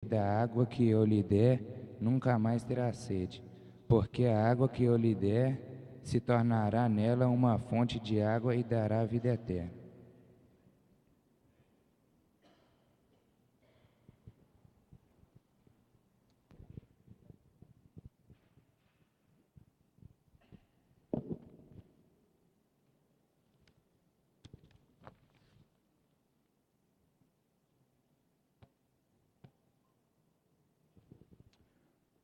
da água que eu lhe der, nunca mais terá sede, porque a água que eu lhe der se tornará nela uma fonte de água e dará vida eterna.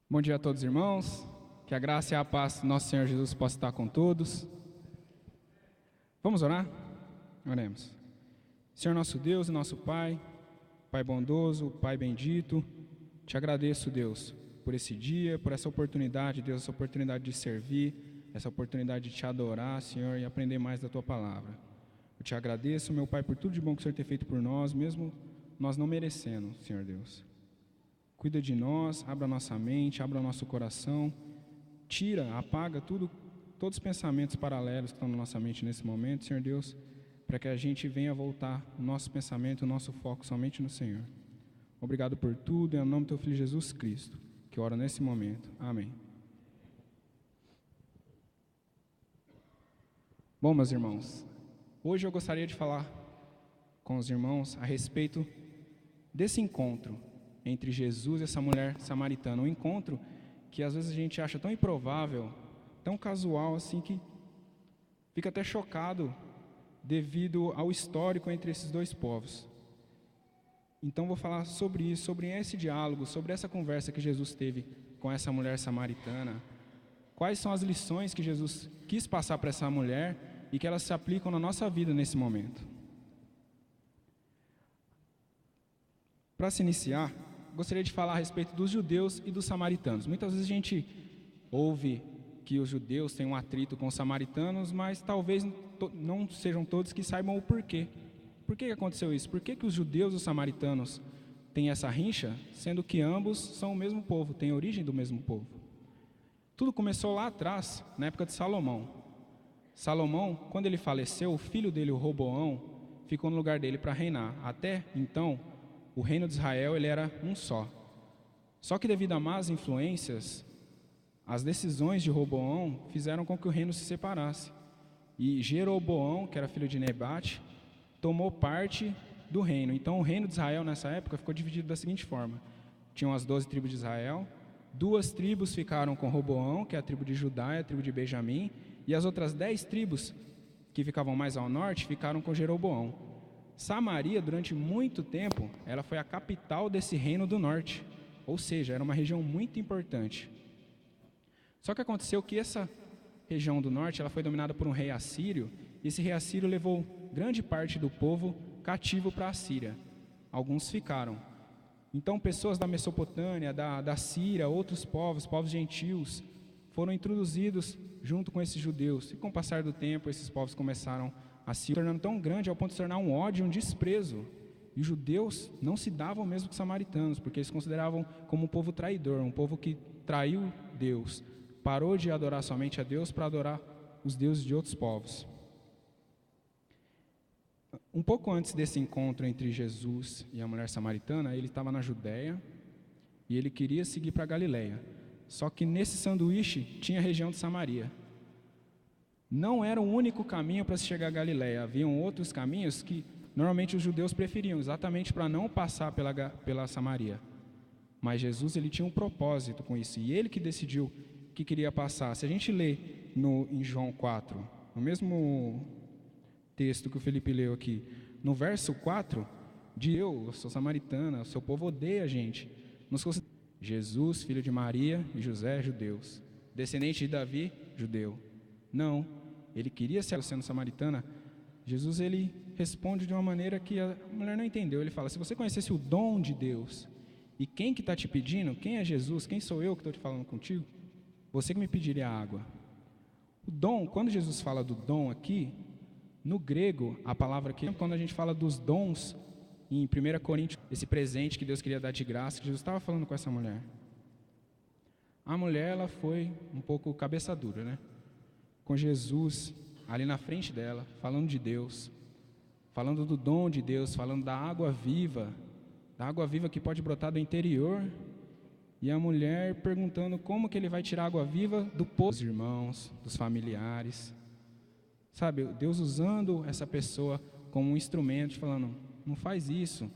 Bom dia a todos, irmãos. Que a graça e a paz do nosso Senhor Jesus possa estar com todos. Vamos orar? Oremos. Senhor nosso Deus e nosso Pai, Pai bondoso, Pai bendito, te agradeço, Deus, por esse dia, por essa oportunidade, Deus, essa oportunidade de servir, essa oportunidade de te adorar, Senhor, e aprender mais da Tua palavra. Eu te agradeço, meu Pai, por tudo de bom que o Senhor tem feito por nós, mesmo nós não merecendo, Senhor Deus. Cuida de nós, abra nossa mente, abra nosso coração, tira, apaga todos os pensamentos paralelos que estão na nossa mente nesse momento, Senhor Deus, para que a gente venha voltar o nosso pensamento, o nosso foco somente no Senhor. Obrigado por tudo, em nome do Teu Filho Jesus Cristo, que eu oro nesse momento. Amém. Bom, meus irmãos, hoje eu gostaria de falar com os irmãos a respeito desse encontro entre Jesus e essa mulher samaritana. Um encontro que às vezes a gente acha tão improvável, tão casual assim, que fica até chocado devido ao histórico entre esses dois povos. Então vou falar sobre isso, sobre esse diálogo, sobre essa conversa que Jesus teve com essa mulher samaritana. Quais são as lições que Jesus quis passar para essa mulher e que elas se aplicam na nossa vida nesse momento. Para se iniciar, gostaria de falar a respeito dos judeus e dos samaritanos. Muitas vezes a gente ouve que os judeus têm um atrito com os samaritanos, mas talvez não sejam todos que saibam o porquê. Por que aconteceu isso? Por que os judeus e os samaritanos têm essa rincha, sendo que ambos são o mesmo povo, têm origem do mesmo povo? Tudo começou lá atrás, na época de Salomão. Salomão, quando ele faleceu, o filho dele, o Roboão, ficou no lugar dele para reinar. Até então, o reino de Israel ele era um só. Só que devido a más influências, as decisões de Roboão fizeram com que o reino se separasse. E Jeroboão, que era filho de Nebate, tomou parte do reino. Então o reino de Israel nessa época ficou dividido da seguinte forma: tinham as 12 tribos de Israel, 2 tribos ficaram com Roboão, que é a tribo de Judá e a tribo de Benjamim, e as outras 10 tribos que ficavam mais ao norte ficaram com Jeroboão. Samaria, durante muito tempo, ela foi a capital desse reino do norte, ou seja, era uma região muito importante. Só que aconteceu que essa região do norte ela foi dominada por um rei assírio, e esse rei assírio levou grande parte do povo cativo para a Síria. Alguns ficaram. Então, pessoas da Mesopotâmia, da Síria, outros povos gentios, foram introduzidos junto com esses judeus. E com o passar do tempo, esses povos começaram a se tornando tão grande ao ponto de se tornar um ódio, um desprezo. E os judeus não se davam mesmo com os samaritanos, porque eles consideravam como um povo traidor, um povo que traiu Deus, parou de adorar somente a Deus para adorar os deuses de outros povos. Um pouco antes desse encontro entre Jesus e a mulher samaritana, ele estava na Judéia e ele queria seguir para Galiléia. Só que nesse sanduíche tinha a região de Samaria. Não era o único caminho para se chegar a Galiléia. Haviam outros caminhos que normalmente os judeus preferiam, exatamente para não passar pela Samaria. Mas Jesus ele tinha um propósito com isso, e ele que decidiu que queria passar. Se a gente lê em João 4, no mesmo texto que o Felipe leu aqui, no verso 4, eu sou samaritana, o seu povo odeia a gente. Jesus, filho de Maria e José, judeus. Descendente de Davi, judeu. Não, ele queria ser sendo samaritana. Jesus ele responde de uma maneira que a mulher não entendeu. Ele fala: se você conhecesse o dom de Deus e quem que está te pedindo, quem é Jesus, quem sou eu que estou te falando contigo, você que me pediria água. O dom, quando Jesus fala do dom aqui, no grego, a palavra aqui, quando a gente fala dos dons, em 1 Coríntios, esse presente que Deus queria dar de graça, que Jesus estava falando com essa mulher. A mulher, ela foi um pouco cabeça dura, né? Com Jesus ali na frente dela, falando de Deus, falando do dom de Deus, falando da água viva, da água viva que pode brotar do interior, e a mulher perguntando como que ele vai tirar a água viva do poço dos irmãos, dos familiares. Sabe, Deus usando essa pessoa como um instrumento, falando, não faz isso,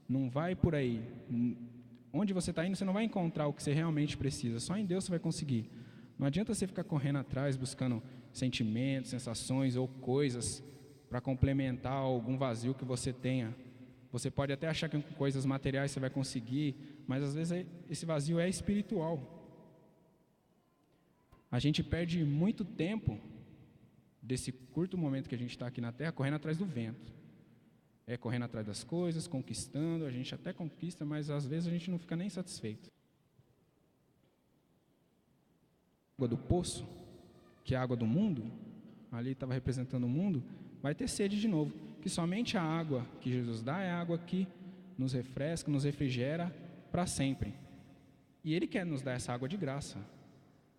não vai por aí. Onde você está indo, você não vai encontrar o que você realmente precisa, só em Deus você vai conseguir. Não adianta você ficar correndo atrás, buscando sentimentos, sensações ou coisas para complementar algum vazio que você tenha. Você pode até achar que com coisas materiais você vai conseguir, mas às vezes esse vazio é espiritual. A gente perde muito tempo desse curto momento que a gente está aqui na Terra correndo atrás do vento. Correndo atrás das coisas, conquistando, a gente até conquista, mas às vezes a gente não fica nem satisfeito. A água do poço, que é a água do mundo, ali estava representando o mundo, vai ter sede de novo. Que somente a água que Jesus dá é a água que nos refresca, nos refrigera para sempre. E Ele quer nos dar essa água de graça.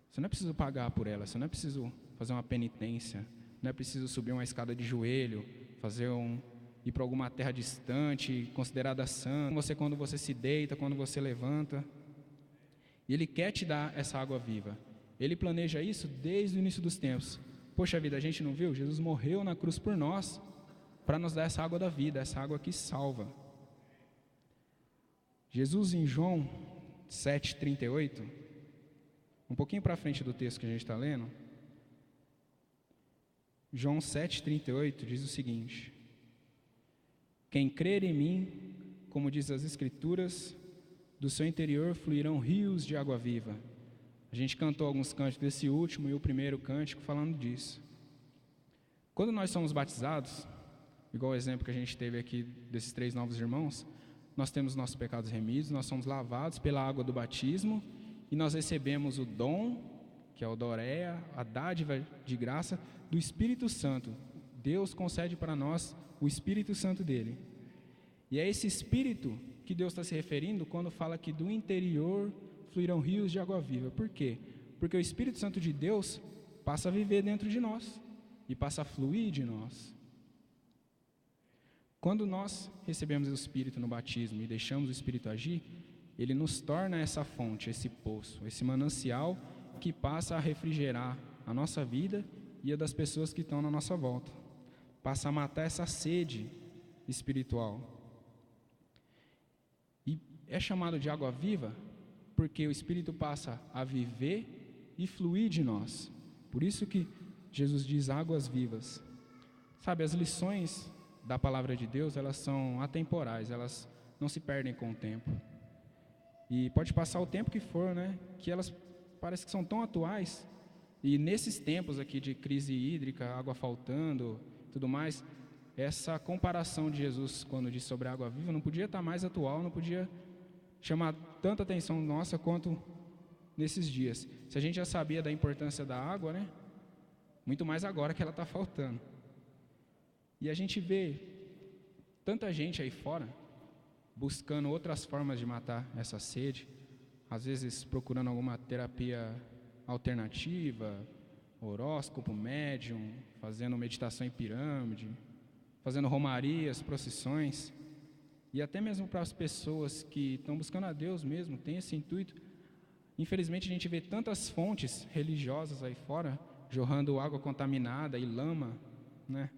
Você não é preciso pagar por ela, você não é preciso fazer uma penitência, não é preciso subir uma escada de joelho, ir para alguma terra distante, considerada santa. Quando você se deita, quando você levanta. E Ele quer te dar essa água viva. Ele planeja isso desde o início dos tempos. Poxa vida, a gente não viu? Jesus morreu na cruz por nós, para nos dar essa água da vida, essa água que salva. Jesus em João 7,38, um pouquinho para frente do texto que a gente está lendo, João 7,38 diz o seguinte: quem crer em mim, como diz as Escrituras, do seu interior fluirão rios de água viva. A gente cantou alguns cânticos desse último e o primeiro cântico falando disso. Quando nós somos batizados, igual o exemplo que a gente teve aqui desses 3 novos irmãos, nós temos nossos pecados remidos, nós somos lavados pela água do batismo e nós recebemos o dom, que é o doréia, a dádiva de graça do Espírito Santo. Deus concede para nós o Espírito Santo dele. E é esse Espírito que Deus está se referindo quando fala que do interior fluirão rios de água viva. Por quê? Porque o Espírito Santo de Deus passa a viver dentro de nós e passa a fluir de nós. Quando nós recebemos o Espírito no batismo e deixamos o Espírito agir, ele nos torna essa fonte, esse poço, esse manancial que passa a refrigerar a nossa vida e a das pessoas que estão na nossa volta. Passa a matar essa sede espiritual. E é chamado de água viva porque o Espírito passa a viver e fluir de nós. Por isso que Jesus diz águas vivas. Sabe, as lições da palavra de Deus, elas são atemporais, elas não se perdem com o tempo. E pode passar o tempo que for, né? Que elas parecem que são tão atuais. E nesses tempos aqui de crise hídrica, água faltando, tudo mais, essa comparação de Jesus quando diz sobre a água viva não podia estar mais atual, não podia chamar tanta atenção nossa quanto nesses dias. Se a gente já sabia da importância da água, né? Muito mais agora que ela está faltando. E a gente vê tanta gente aí fora buscando outras formas de matar essa sede, às vezes procurando alguma terapia alternativa, horóscopo, médium, fazendo meditação em pirâmide, fazendo romarias, procissões, e até mesmo para as pessoas que estão buscando a Deus mesmo, tem esse intuito. Infelizmente a gente vê tantas fontes religiosas aí fora, jorrando água contaminada e lama, né?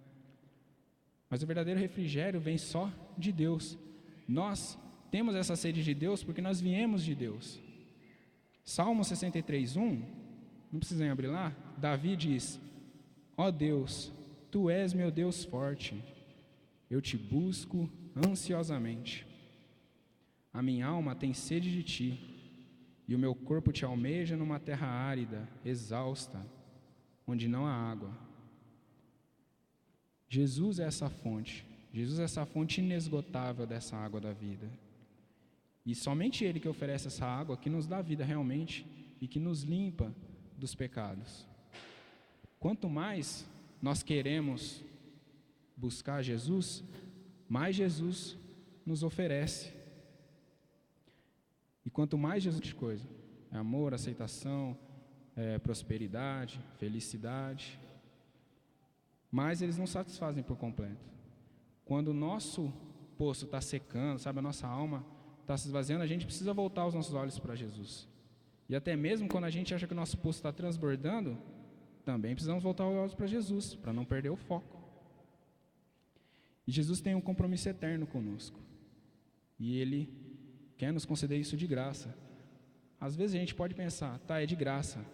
Mas o verdadeiro refrigério vem só de Deus. Nós temos essa sede de Deus porque nós viemos de Deus. Salmo 63:1, não precisam abrir lá, Davi diz: ó Deus, Tu és meu Deus forte, eu te busco ansiosamente. A minha alma tem sede de Ti, e o meu corpo Te almeja numa terra árida, exausta, onde não há água. Jesus é essa fonte. Jesus é essa fonte inesgotável dessa água da vida. E somente Ele que oferece essa água que nos dá vida realmente e que nos limpa dos pecados. Quanto mais nós queremos buscar Jesus, mais Jesus nos oferece. E quanto mais Jesus de coisa, é amor, aceitação, prosperidade, felicidade, mas eles não satisfazem por completo. Quando o nosso poço está secando, sabe, a nossa alma está se esvaziando, a gente precisa voltar os nossos olhos para Jesus. E até mesmo quando a gente acha que o nosso poço está transbordando, também precisamos voltar os olhos para Jesus, para não perder o foco. E Jesus tem um compromisso eterno conosco. E Ele quer nos conceder isso de graça. Às vezes a gente pode pensar, tá, é de graça,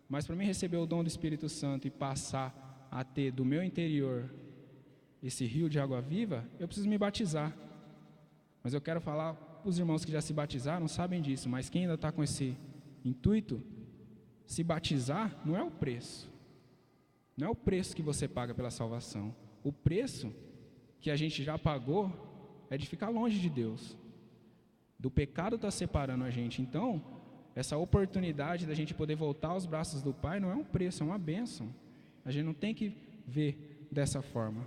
mas para mim receber o dom do Espírito Santo e passar a ter do meu interior esse rio de água viva, eu preciso me batizar. Mas eu quero falar, os irmãos que já se batizaram sabem disso, mas quem ainda está com esse intuito, se batizar não é o preço. Não é o preço que você paga pela salvação. O preço que a gente já pagou é de ficar longe de Deus. Do pecado está separando a gente. Então, essa oportunidade da gente poder voltar aos braços do Pai não é um preço, é uma bênção. A gente não tem que ver dessa forma.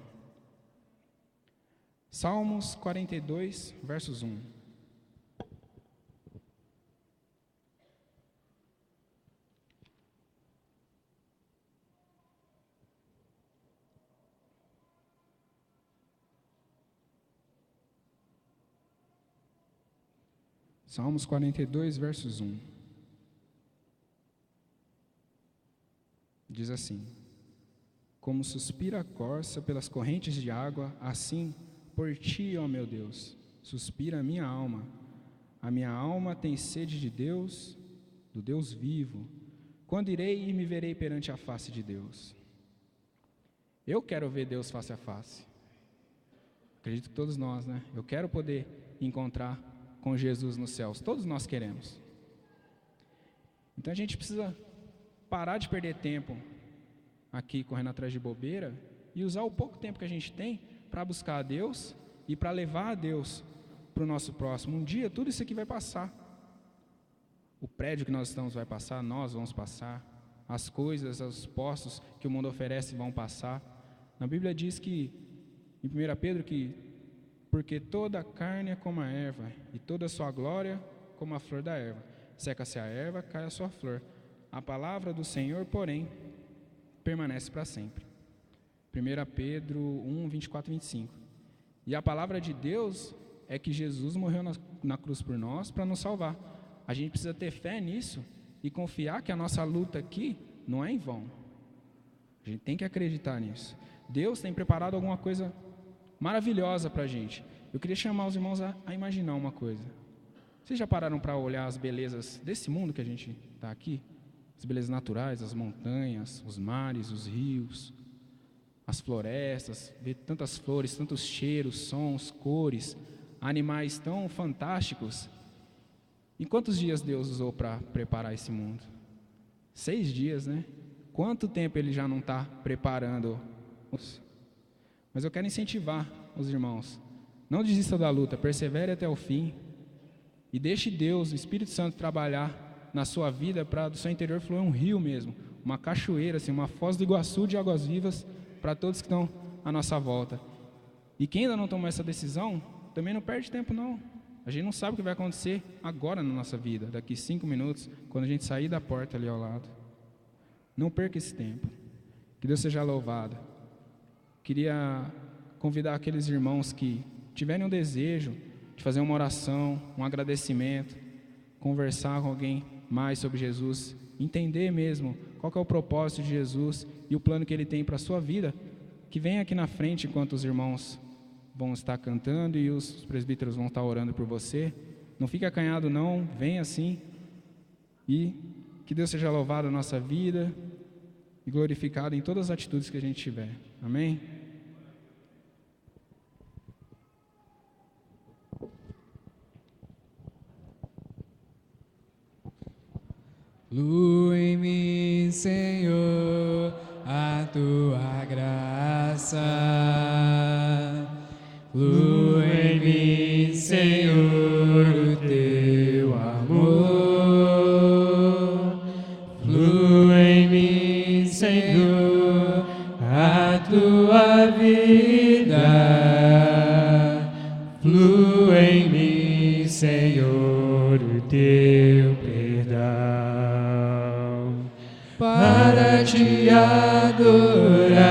Salmos 42, versos 1. Salmos 42, versos 1. Diz assim: Como suspira a corça pelas correntes de água, assim por ti, ó meu Deus, suspira a minha alma. A minha alma tem sede de Deus, do Deus vivo. Quando irei e me verei perante a face de Deus? Eu quero ver Deus face a face. Acredito que todos nós, né? Eu quero poder encontrar com Jesus nos céus. Todos nós queremos. Então a gente precisa parar de perder tempo aqui correndo atrás de bobeira e usar o pouco tempo que a gente tem para buscar a Deus e para levar a Deus para o nosso próximo. Um dia tudo isso aqui vai passar. O prédio que nós estamos vai passar, nós vamos passar. As coisas, os postos que o mundo oferece vão passar. Na Bíblia diz que, em 1 Pedro, que porque toda a carne é como a erva, e toda a sua glória como a flor da erva. Seca-se a erva, cai a sua flor. A palavra do Senhor, porém, permanece para sempre. 1 Pedro 1, 24 e 25. E a palavra de Deus é que Jesus morreu na cruz por nós para nos salvar. A gente precisa ter fé nisso e confiar que a nossa luta aqui não é em vão. A gente tem que acreditar nisso. Deus tem preparado alguma coisa maravilhosa para a gente. Eu queria chamar os irmãos a imaginar uma coisa. Vocês já pararam para olhar as belezas desse mundo que a gente está aqui? As belezas naturais, as montanhas, os mares, os rios, as florestas, ver tantas flores, tantos cheiros, sons, cores, animais tão fantásticos. E quantos dias Deus usou para preparar esse mundo? 6 dias, né? Quanto tempo Ele já não está preparando? Mas eu quero incentivar os irmãos. Não desista da luta, persevere até o fim. E deixe Deus, o Espírito Santo, trabalhar na sua vida para do seu interior fluir um rio mesmo. Uma cachoeira, assim, uma foz do Iguaçu de águas vivas para todos que estão à nossa volta. E quem ainda não tomou essa decisão, também não perde tempo não. A gente não sabe o que vai acontecer agora na nossa vida, daqui 5 minutos, quando a gente sair da porta ali ao lado. Não perca esse tempo. Que Deus seja louvado. Queria convidar aqueles irmãos que tiverem um desejo de fazer uma oração, um agradecimento, conversar com alguém mais sobre Jesus, entender mesmo qual que é o propósito de Jesus e o plano que Ele tem para a sua vida, que venha aqui na frente enquanto os irmãos vão estar cantando e os presbíteros vão estar orando por você. Não fique acanhado não, venha assim, e que Deus seja louvado na nossa vida e glorificado em todas as atitudes que a gente tiver. Amém? Flui em mim, Senhor, a tua graça. Flui em mim, Senhor, o teu amor. Flui em mim, Senhor, a tua vida. Flui em mim, Senhor, o teu perdão. Para te adorar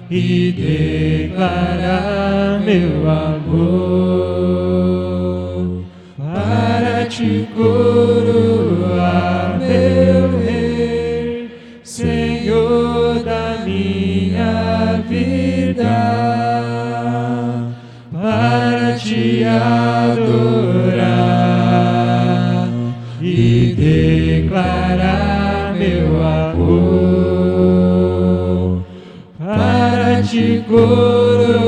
e declarar declarar meu amor, para te coroar, meu Rei, Senhor da minha vida, para te adorar e declarar meu amor, para te coroar,